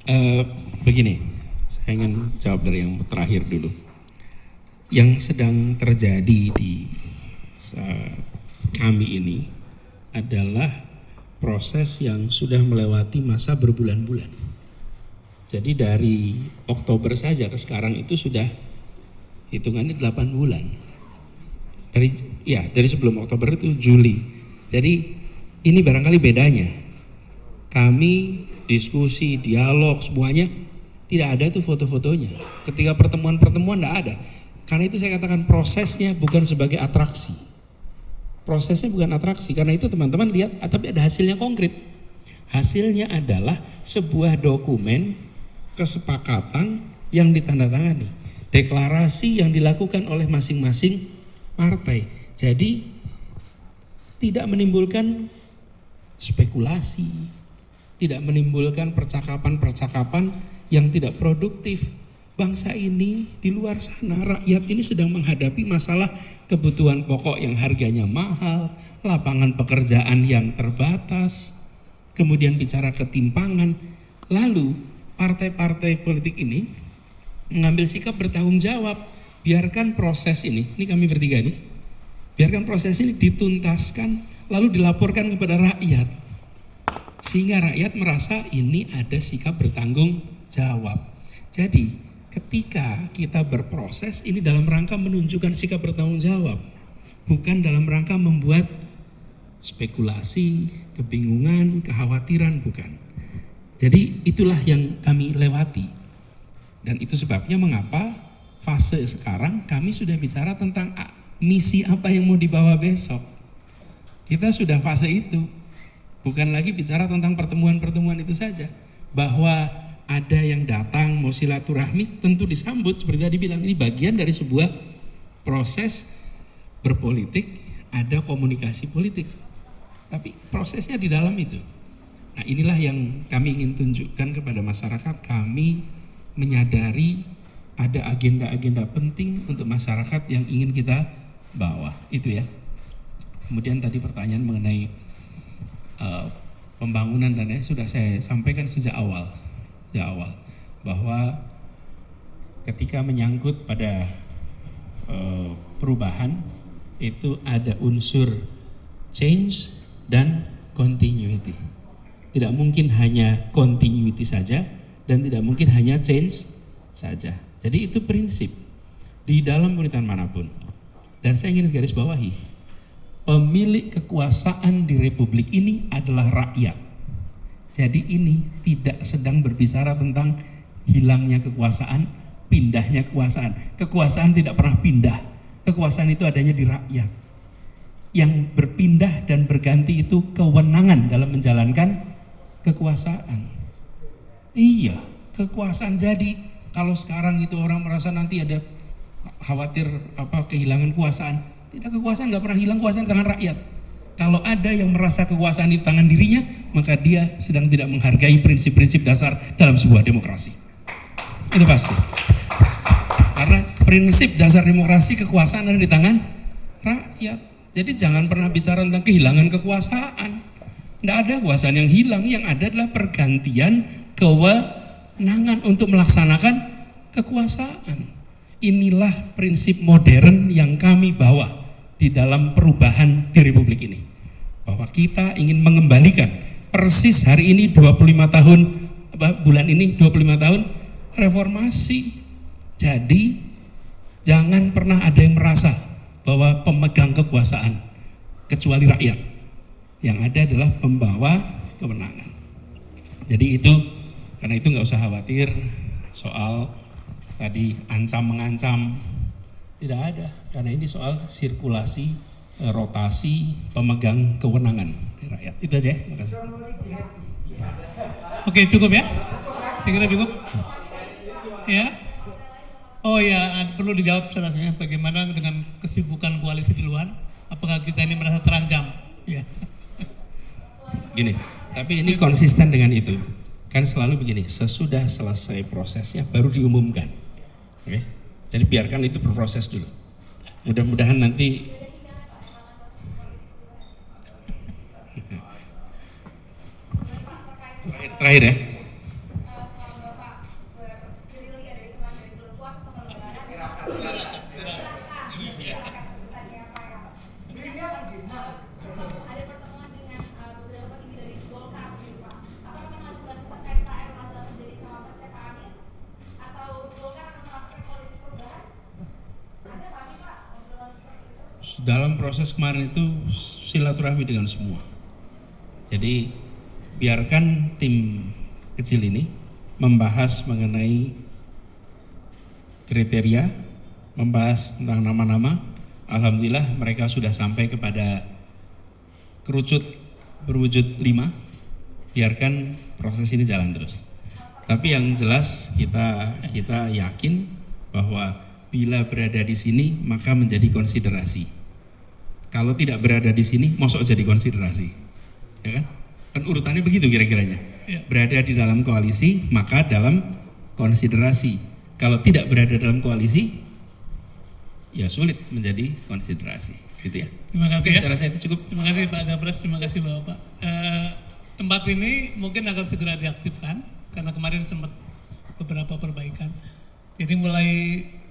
Eh, Begini, saya ingin jawab dari yang terakhir dulu. Yang sedang terjadi di kami ini adalah proses yang sudah melewati masa berbulan-bulan. Jadi dari Oktober saja ke sekarang itu sudah hitungannya 8 bulan. Dari sebelum Oktober itu Juli. Jadi ini barangkali bedanya. Kami diskusi, dialog, semuanya tidak ada tuh foto-fotonya. Ketika pertemuan-pertemuan tidak ada. Karena itu saya katakan prosesnya bukan sebagai atraksi. Prosesnya bukan atraksi. Karena itu teman-teman lihat, tapi ada hasilnya konkret. Hasilnya adalah sebuah dokumen kesepakatan yang ditandatangani. Deklarasi yang dilakukan oleh masing-masing partai. Jadi tidak menimbulkan spekulasi, tidak menimbulkan percakapan-percakapan yang tidak produktif. Bangsa ini di luar sana, rakyat ini sedang menghadapi masalah kebutuhan pokok yang harganya mahal, lapangan pekerjaan yang terbatas, kemudian bicara ketimpangan. Lalu partai-partai politik ini mengambil sikap bertanggung jawab. Biarkan proses ini kami bertiga nih, biarkan proses ini dituntaskan lalu dilaporkan kepada rakyat. Sehingga rakyat merasa ini ada sikap bertanggung jawab. Jadi ketika kita berproses ini dalam rangka menunjukkan sikap bertanggung jawab, bukan dalam rangka membuat spekulasi, kebingungan, kekhawatiran, bukan. Jadi itulah yang kami lewati. Dan itu sebabnya mengapa fase sekarang kami sudah bicara tentang misi apa yang mau dibawa besok. Kita sudah fase itu. Bukan lagi bicara tentang pertemuan-pertemuan itu saja. Bahwa ada yang datang mau silaturahmi tentu disambut seperti tadi bilang, ini bagian dari sebuah proses berpolitik, ada komunikasi politik. Tapi prosesnya di dalam itu. Nah inilah yang kami ingin tunjukkan kepada masyarakat. Kami menyadari ada agenda-agenda penting untuk masyarakat yang ingin kita bawa. Itu ya. Kemudian tadi pertanyaan mengenai pembangunan dan lain sudah saya sampaikan sejak awal bahwa ketika menyangkut pada perubahan itu ada unsur change dan continuity. Tidak mungkin hanya continuity saja dan tidak mungkin hanya change saja. Jadi itu prinsip di dalam pemerintahan manapun. Dan saya ingin garis bawahi, pemilik kekuasaan di republik ini adalah rakyat. Jadi ini tidak sedang berbicara tentang hilangnya kekuasaan, pindahnya kekuasaan. Kekuasaan tidak pernah pindah. Kekuasaan itu adanya di rakyat. Yang berpindah dan berganti itu kewenangan dalam menjalankan kekuasaan. Iya, kekuasaan. Jadi kalau sekarang itu orang merasa nanti ada khawatir kehilangan kekuasaan. Tidak, kekuasaan nggak pernah hilang, kekuasaan di tangan rakyat. Kalau ada yang merasa kekuasaan di tangan dirinya, maka dia sedang tidak menghargai prinsip-prinsip dasar dalam sebuah demokrasi. Itu pasti. Karena prinsip dasar demokrasi, kekuasaan ada di tangan rakyat. Jadi jangan pernah bicara tentang kehilangan kekuasaan. Tidak ada kekuasaan yang hilang, yang ada adalah pergantian kewenangan untuk melaksanakan kekuasaan. Inilah prinsip modern yang kami bawa di dalam perubahan di Republik ini. Bahwa kita ingin mengembalikan persis hari ini 25 tahun, bulan ini 25 tahun reformasi. Jadi jangan pernah ada yang merasa bahwa pemegang kekuasaan kecuali rakyat. Yang ada adalah pembawa kewenangan. Jadi itu, karena itu nggak usah khawatir soal tadi ancam mengancam, tidak ada, karena ini soal sirkulasi, rotasi pemegang kewenangan di rakyat. Itu aja. Terima kasih. Oke, cukup ya? Saya kira cukup. Ya. Oh ya, perlu dijawab selanjutnya bagaimana dengan kesibukan koalisi di luar? Apakah kita ini merasa terancam? Ya. Gini, tapi ini konsisten dengan itu. Kan selalu begini, sesudah selesai prosesnya baru diumumkan. Oke? Jadi biarkan itu berproses dulu. Mudah-mudahan nanti terakhir ya. dalam proses kemarin itu silaturahmi dengan semua. Jadi biarkan tim kecil ini membahas mengenai kriteria, membahas tentang nama-nama. Alhamdulillah mereka sudah sampai kepada kerucut berwujud 5. Biarkan proses ini jalan terus. Tapi yang jelas kita yakin bahwa bila berada di sini maka menjadi konsiderasi. Kalau tidak berada di sini, mosok jadi konsiderasi, ya kan? Kan urutannya begitu kira-kiranya. Ya. Berada di dalam koalisi maka dalam konsiderasi. Kalau tidak berada dalam koalisi, ya sulit menjadi konsiderasi, gitu ya. Terima kasih. Oke, ya. saya rasa itu cukup. Terima kasih Pak Gabres, terima kasih Bapak. Tempat ini mungkin akan segera diaktifkan karena kemarin sempat beberapa perbaikan. Jadi mulai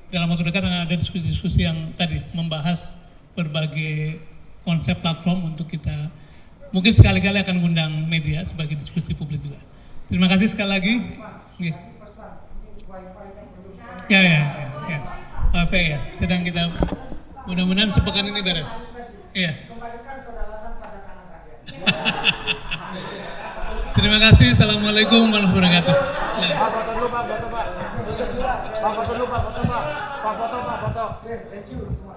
dalam waktu dekat akan ada diskusi-diskusi yang tadi membahas berbagai konsep platform untuk kita mungkin sekali-kali akan mengundang media sebagai diskusi publik juga. Terima kasih sekali lagi. Ya. Wifi ya, sedang kita mudah-mudahan sepekan ini beres. Iya. Terima kasih. Assalamualaikum warahmatullahi wabarakatuh. Pak foto dulu, Pak. Pak foto dulu, Pak. Pak foto, Pak. Thank you.